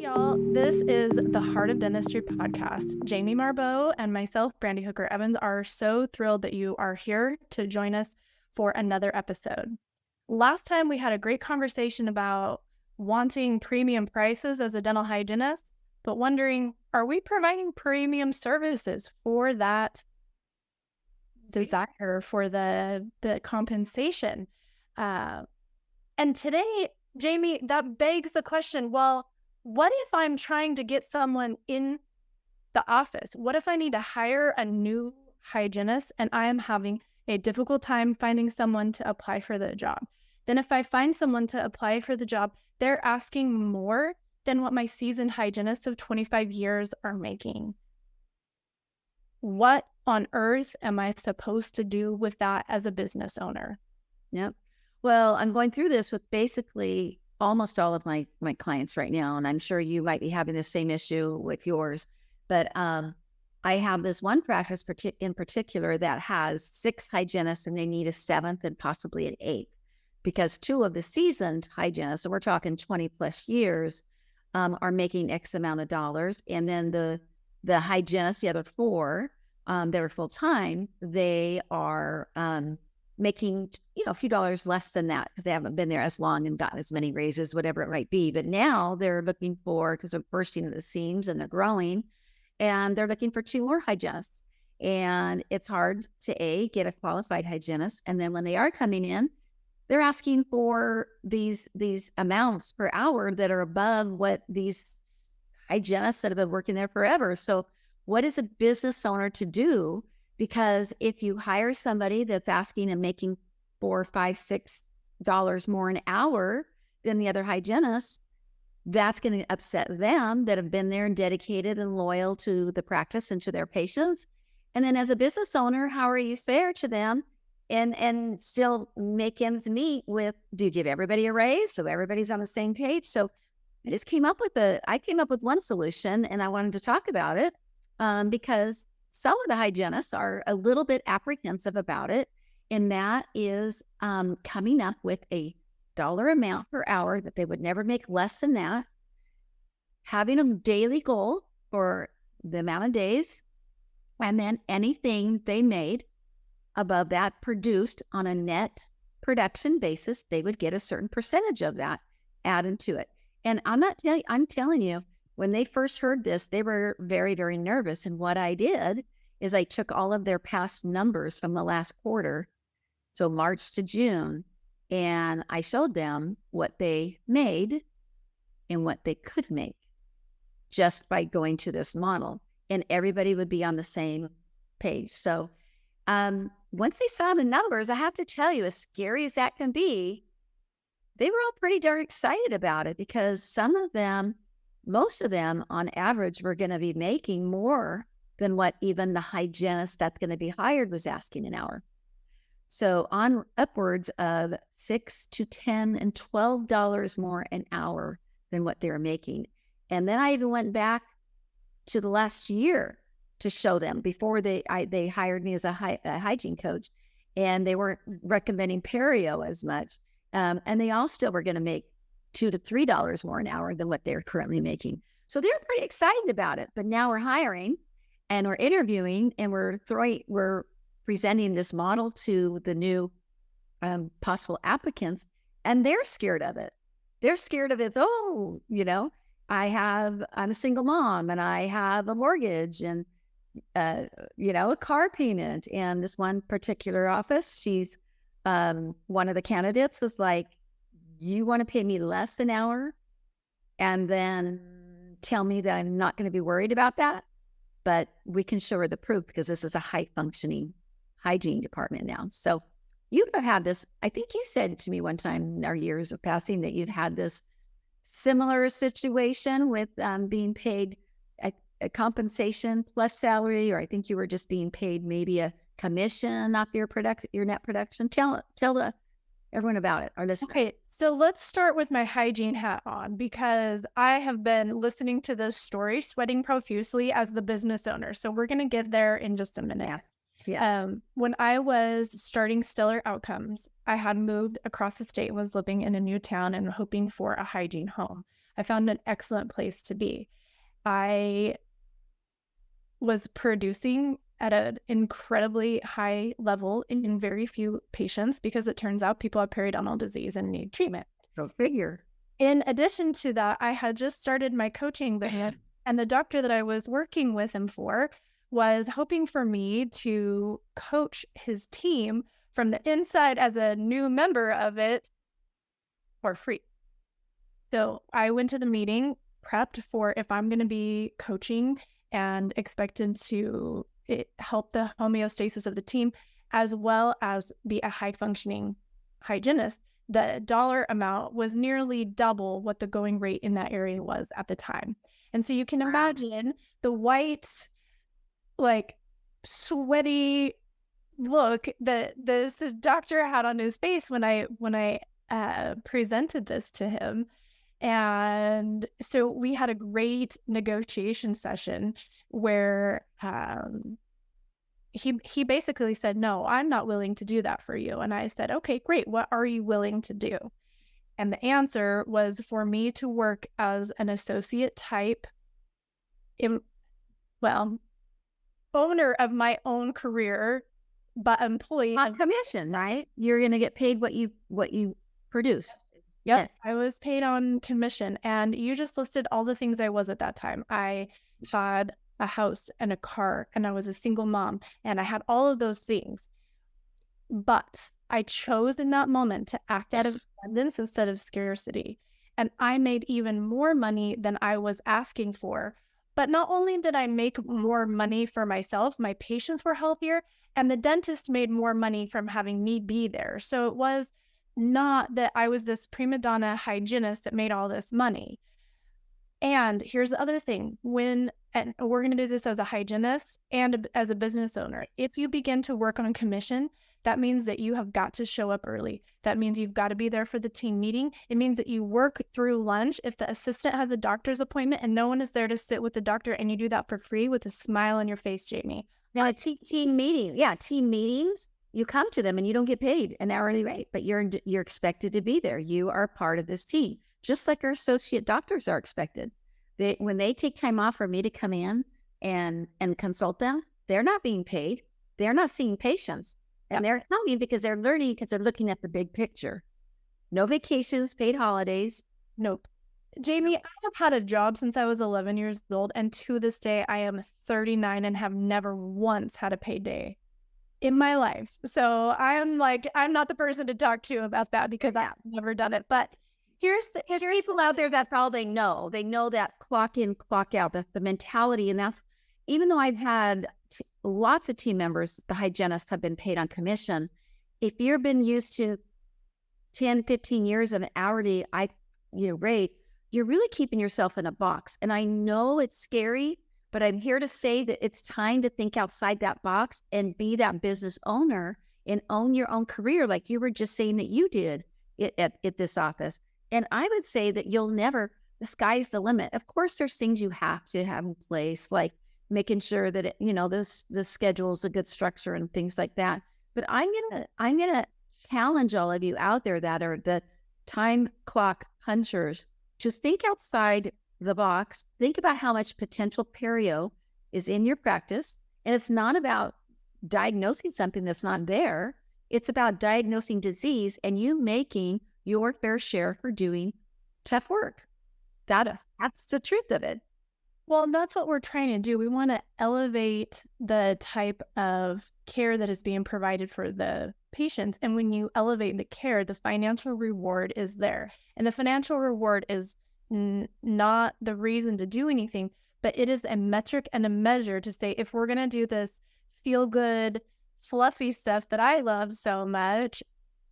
y'all. This is the Heart of Dentistry podcast. Jamie Marbeau and myself, Brandi Hooker Evans, are so thrilled that you are here to join us for another episode. Last time we had a great conversation about wanting premium prices as a dental hygienist, but wondering, are we providing premium services for that desire, for the compensation? And today, Jamie, that begs the question, well, what if I'm trying to get someone in the office? What if I need to hire a new hygienist and I am having a difficult time finding someone to apply for the job? Then if I find someone to apply for the job, they're asking more than what my seasoned hygienists of 25 years are making. What on earth am I supposed to do with that as a business owner? Yep. Well, I'm going through this with basically almost all of my clients right now, and I'm sure you might be having the same issue with yours. But I have this one practice in particular that has 6 hygienists, and they need a 7th and possibly an 8th, because 2 of the seasoned hygienists, and we're talking 20 plus years, are making X amount of dollars, and then the hygienists, the other 4 that are full time, they are making, a few dollars less than that because they haven't been there as long and gotten as many raises, whatever it might be. But now they're looking for, because they're bursting at the seams and they're growing, and they're looking for 2 more hygienists. And it's hard to get a qualified hygienist. And then when they are coming in, they're asking for these amounts per hour that are above what these hygienists that have been working there forever. So what is a business owner to do? Because if you hire somebody that's asking and making $4, $5, $6 more an hour than the other hygienists, that's going to upset them that have been there and dedicated and loyal to the practice and to their patients. And then as a business owner, how are you fair to them and still make ends meet with, do you give everybody a raise so everybody's on the same page? So I came up with one solution, and I wanted to talk about it because some of the hygienists are a little bit apprehensive about it, and that is coming up with a dollar amount per hour that they would never make less than that, having a daily goal for the amount of days, and then anything they made above that produced on a net production basis, they would get a certain percentage of that added to it. And I'm telling you, when they first heard this, they were very, very nervous. And what I did is I took all of their past numbers from the last quarter, so March to June, and I showed them what they made and what they could make just by going to this model. And everybody would be on the same page. So once they saw the numbers, I have to tell you, as scary as that can be, they were all pretty darn excited about it, because most of them on average were going to be making more than what even the hygienist that's going to be hired was asking an hour. So on upwards of $6 to $10 and $12 more an hour than what they were making. And then I even went back to the last year to show them before they hired me as a hygiene coach, and they weren't recommending perio as much. And they all still were going to make $2 to $3 more an hour than what they're currently making. So they're pretty excited about it. But now we're hiring and we're interviewing, and we're presenting this model to the new possible applicants, and they're scared of it. They're scared of it. Oh, I'm a single mom, and I have a mortgage, and a car payment. And this one particular office, she's one of the candidates was like, you want to pay me less an hour and then tell me that I'm not going to be worried about that? But we can show her the proof, because this is a high-functioning hygiene department now. So you have had this, I think you said to me one time in our years of passing that you'd had this similar situation with being paid a compensation plus salary, or I think you were just being paid maybe a commission off your net production. Tell everyone about it, our listeners. Okay, so let's start with my hygiene hat on, because I have been listening to this story, sweating profusely as the business owner. So we're going to get there in just a minute. Yeah. Yeah. When I was starting Stellar Outcomes, I had moved across the state, was living in a new town and hoping for a hygiene home. I found an excellent place to be. I was producing at an incredibly high level in very few patients because it turns out people have periodontal disease and need treatment. Go figure. In addition to that, I had just started my coaching business, and the doctor that I was working with him for was hoping for me to coach his team from the inside as a new member of it for free. So I went to the meeting, prepped for if I'm going to be coaching and expected to help the homeostasis of the team, as well as be a high functioning hygienist. The dollar amount was nearly double what the going rate in that area was at the time. And so you can imagine the white, like sweaty look that this doctor had on his face when I presented this to him. And so we had a great negotiation session where he basically said, no, I'm not willing to do that for you. And I said, okay, great. What are you willing to do? And the answer was for me to work as an associate type, owner of my own career, but employee on commission, right? You're going to get paid what you produce. Yep. I was paid on commission, and you just listed all the things I was at that time. I had a house and a car, and I was a single mom, and I had all of those things. But I chose in that moment to act out of abundance instead of scarcity. And I made even more money than I was asking for. But not only did I make more money for myself, my patients were healthier, and the dentist made more money from having me be there. So it was not that I was this prima donna hygienist that made all this money. And here's the other thing. And we're going to do this as a hygienist and as a business owner. If you begin to work on commission, that means that you have got to show up early. That means you've got to be there for the team meeting. It means that you work through lunch. If the assistant has a doctor's appointment and no one is there to sit with the doctor, and you do that for free with a smile on your face, Jamie. Now, a team meeting. Yeah, team meetings. You come to them and you don't get paid an hourly rate, but you're expected to be there. You are part of this team, just like our associate doctors are expected. When they take time off for me to come in and consult them, they're not being paid. They're not seeing patients. And they're coming because they're learning, because they're looking at the big picture. No vacations, paid holidays. Nope. Jamie, I have had a job since I was 11 years old, and to this day, I am 39 and have never once had a paid day in my life. So I'm not the person to talk to about that because I've never done it. But here's people out there, that's all they know. They know that clock in, clock out, the mentality. And that's, even though I've had lots of team members, the hygienists have been paid on commission. If you've been used to 10, 15 years of an hourly rate, you're really keeping yourself in a box. And I know it's scary, but I'm here to say that it's time to think outside that box and be that business owner and own your own career, like you were just saying that you did at this office. And I would say that the sky's the limit. Of course, there's things you have to have in place, like making sure that the schedule is a good structure and things like that. But I'm gonna challenge all of you out there that are the time clock punchers to think outside the box. Think about how much potential perio is in your practice. And it's not about diagnosing something that's not there. It's about diagnosing disease and you making your fair share for doing tough work. That's the truth of it. Well, that's what we're trying to do. We want to elevate the type of care that is being provided for the patients. And when you elevate the care, the financial reward is there. And the financial reward is not the reason to do anything, but it is a metric and a measure to say, if we're going to do this feel good, fluffy stuff that I love so much,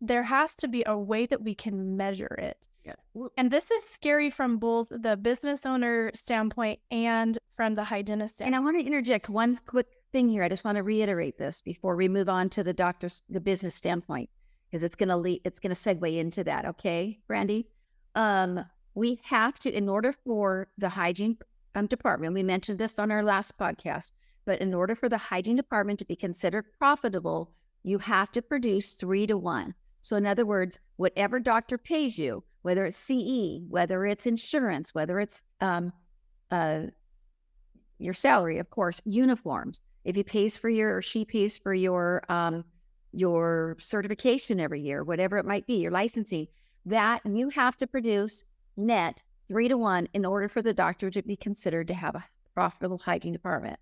there has to be a way that we can measure it. Yeah. And this is scary from both the business owner standpoint and from the hygienist standpoint. And I want to interject one quick thing here. I just want to reiterate this before we move on to the business standpoint, because it's going to segue into that. Okay, Brandi? We have to, in order for the hygiene department, we mentioned this on our last podcast, But in order for the hygiene department to be considered profitable, you have to produce 3 to 1. So in other words, whatever doctor pays you, whether it's CE, whether it's insurance, whether it's your salary, of course, uniforms. If he pays for your, or she pays for your certification every year, whatever it might be, your licensing, that you have to produce net 3 to 1 in order for the doctor to be considered to have a profitable hygiene department.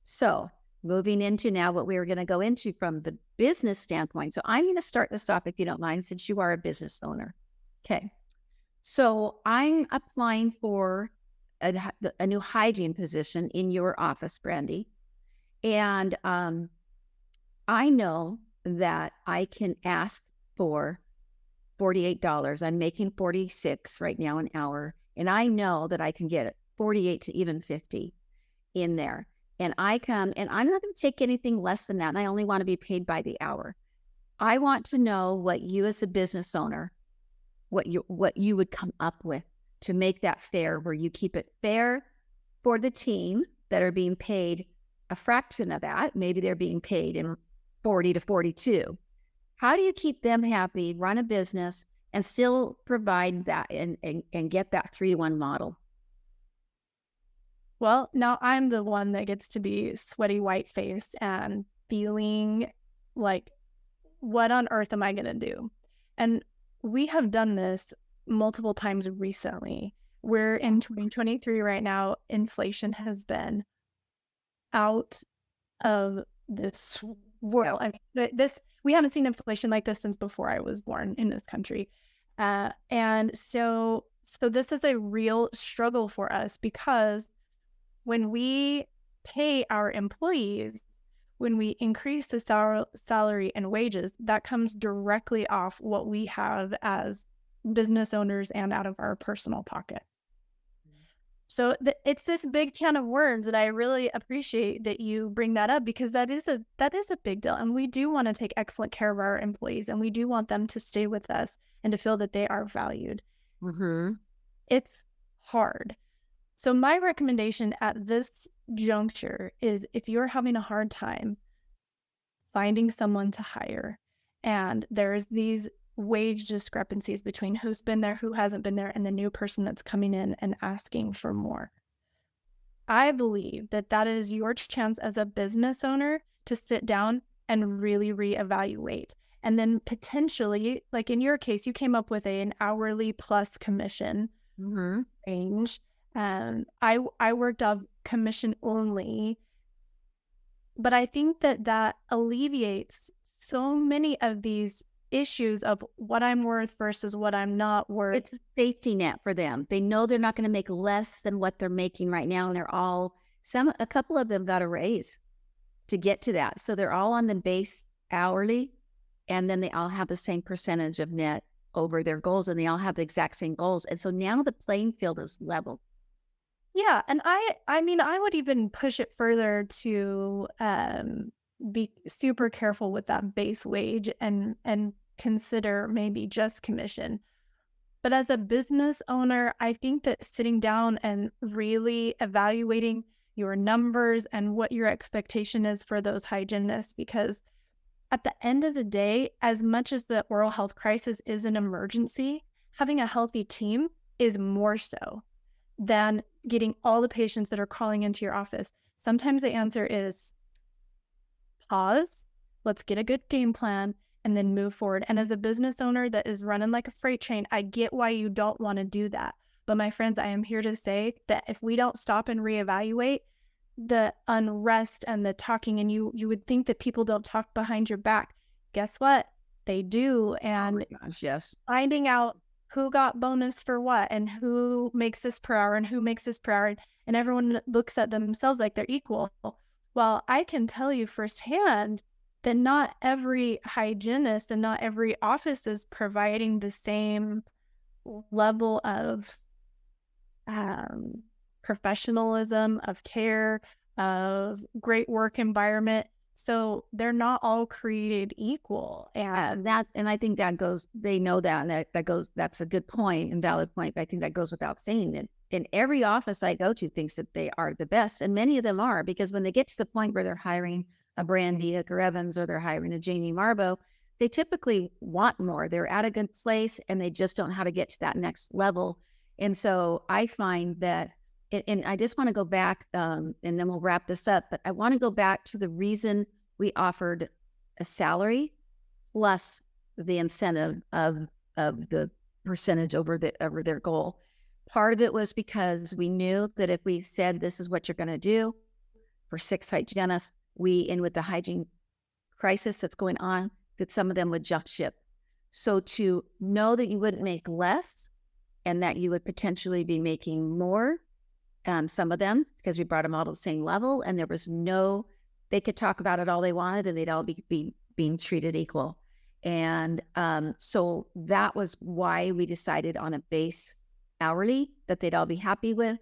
So moving into now what we are going to go into from the business standpoint. So I'm going to start this off, if you don't mind, since you are a business owner. Okay. So I'm applying for a new hygiene position in your office, Brandi. And I know that I can ask for $48. I'm making $46 right now an hour. And I know that I can get it 48 to even 50 in there. And I come, and I'm not going to take anything less than that. And I only want to be paid by the hour. I want to know what you as a business owner, what you would come up with to make that fair, where you keep it fair for the team that are being paid a fraction of that. Maybe they're being paid in 40 to 42. How do you keep them happy, run a business, and still provide that and get that 3 to 1 model? Well, now I'm the one that gets to be sweaty, white-faced and feeling like, what on earth am I going to do? And we have done this multiple times recently. We're in 2023 right now. Inflation has been out of this world. I mean, we haven't seen inflation like this since before I was born in this country. And so this is a real struggle for us, because when we pay our employees, when we increase the salary and wages, that comes directly off what we have as business owners and out of our personal pocket. So it's this big can of worms that I really appreciate that you bring that up, because that is a big deal. And we do want to take excellent care of our employees, and we do want them to stay with us and to feel that they are valued. Mm-hmm. It's hard. So my recommendation at this juncture is, if you're having a hard time finding someone to hire, and there's these wage discrepancies between who's been there, who hasn't been there, and the new person that's coming in and asking for more, I believe that is your chance as a business owner to sit down and really reevaluate. And then potentially, like in your case, you came up with an hourly plus commission range. I worked off commission only, but I think that alleviates so many of these issues of what I'm worth versus what I'm not worth. It's a safety net for them. They know they're not going to make less than what they're making right now. And a couple of them got a raise to get to that. So they're all on the base hourly, and then they all have the same percentage of net over their goals, and they all have the exact same goals. And so now the playing field is level. Yeah. And I mean, I would even push it further to be super careful with that base wage and consider maybe just commission. But as a business owner, I think that sitting down and really evaluating your numbers and what your expectation is for those hygienists, because at the end of the day, as much as the oral health crisis is an emergency, having a healthy team is more so than getting all the patients that are calling into your office. Sometimes the answer is pause, let's get a good game plan, and then move forward. And as a business owner that is running like a freight train, I get why you don't want to do that. But my friends, I am here to say that if we don't stop and reevaluate, the unrest and the talking, and you would think that people don't talk behind your back. Guess what? They do. And oh my gosh, yes. Finding out who got bonus for what, and who makes this per hour, and who makes this per hour, and everyone looks at themselves like they're equal. Well, I can tell you firsthand that not every hygienist and not every office is providing the same level of professionalism, of care, of great work environment. So they're not all created equal. And I think that goes, they know that, and that's a good point and valid point, but I think that goes without saying that in every office I go to thinks that they are the best. And many of them are, because when they get to the point where they're hiring a Brandi Hooker Evans or they're hiring a Jamie Marbo, they typically want more. They're at a good place and they just don't know how to get to that next level. And so I find that, and I just want to go back, and then we'll wrap this up, but I want to go back to the reason we offered a salary plus the incentive of the percentage over their goal. Part of it was because we knew that if we said, this is what you're going to do for 6 hygienists, and with the hygiene crisis that's going on, that some of them would jump ship. So to know that you wouldn't make less and that you would potentially be making more, some of them, because we brought them all to the same level, and there was they could talk about it all they wanted and they'd all be being treated equal. And so that was why we decided on a base hourly that they'd all be happy with,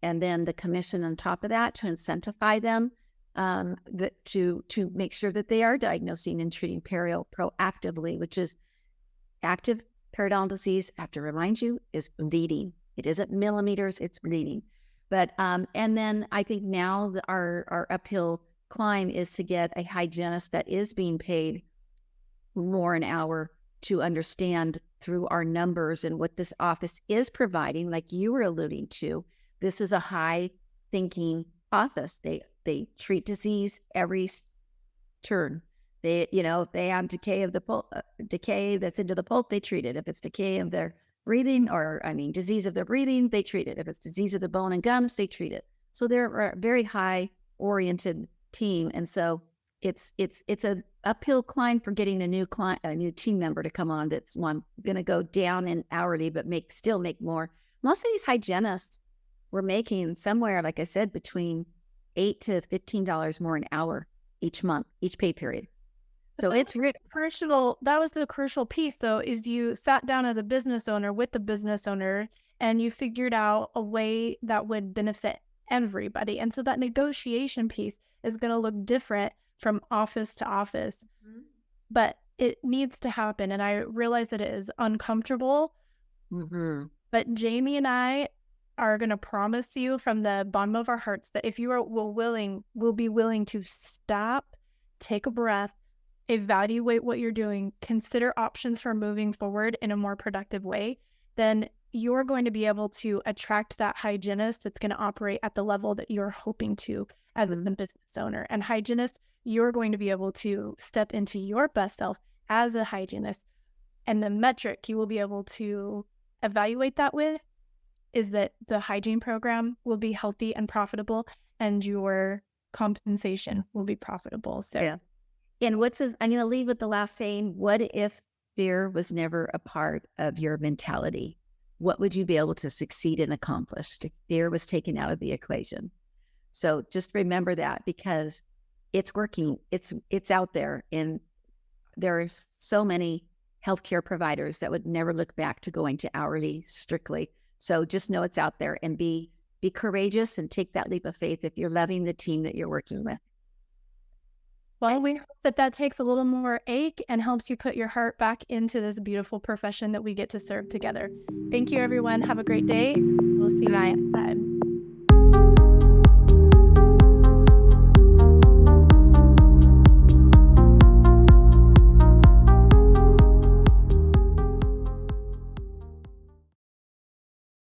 and then the commission on top of that to incentivize them, to make sure that they are diagnosing and treating perio proactively, which is active periodontal disease. I have to remind you, is bleeding. It isn't millimeters, it's bleeding. But and then I think now our uphill climb is to get a hygienist that is being paid more an hour to understand through our numbers and what this office is providing. Like you were alluding to, this is a high thinking office. They treat disease every turn. If they have decay of the pulp, decay that's into the pulp, they treat it. If it's decay of their breathing, disease of their breathing, they treat it. If it's disease of the bone and gums, they treat it. So they're a very high oriented team. And so it's an uphill climb for getting a new team member to come on that's going to go down in hourly, but still make more. Most of these hygienists were making somewhere, like I said, between $8 to $15 more an hour each month, each pay period. So it's crucial. That was the crucial piece, though, is you sat down as a business owner with the business owner and you figured out a way that would benefit everybody. And so that negotiation piece is going to look different from office to office, but it needs to happen. And I realize that it is uncomfortable, but Jamie and I are going to promise you from the bottom of our hearts that if you will be willing to stop, take a breath, evaluate what you're doing, consider options for moving forward in a more productive way, then you're going to be able to attract that hygienist that's going to operate at the level that you're hoping to as a business owner. And hygienist, you're going to be able to step into your best self as a hygienist. And the metric you will be able to evaluate that with is that the hygiene program will be healthy and profitable and your compensation will be profitable. So yeah. And I'm going to leave with the last saying, what if fear was never a part of your mentality? What would you be able to succeed and accomplish if fear was taken out of the equation? So just remember that, because it's working. It's out there. And there are so many healthcare providers that would never look back to going to hourly strictly. So just know it's out there, and be courageous and take that leap of faith if you're loving the team that you're working with. Well, we hope that takes a little more ache and helps you put your heart back into this beautiful profession that we get to serve together. Thank you, everyone. Have a great day. We'll see you next time.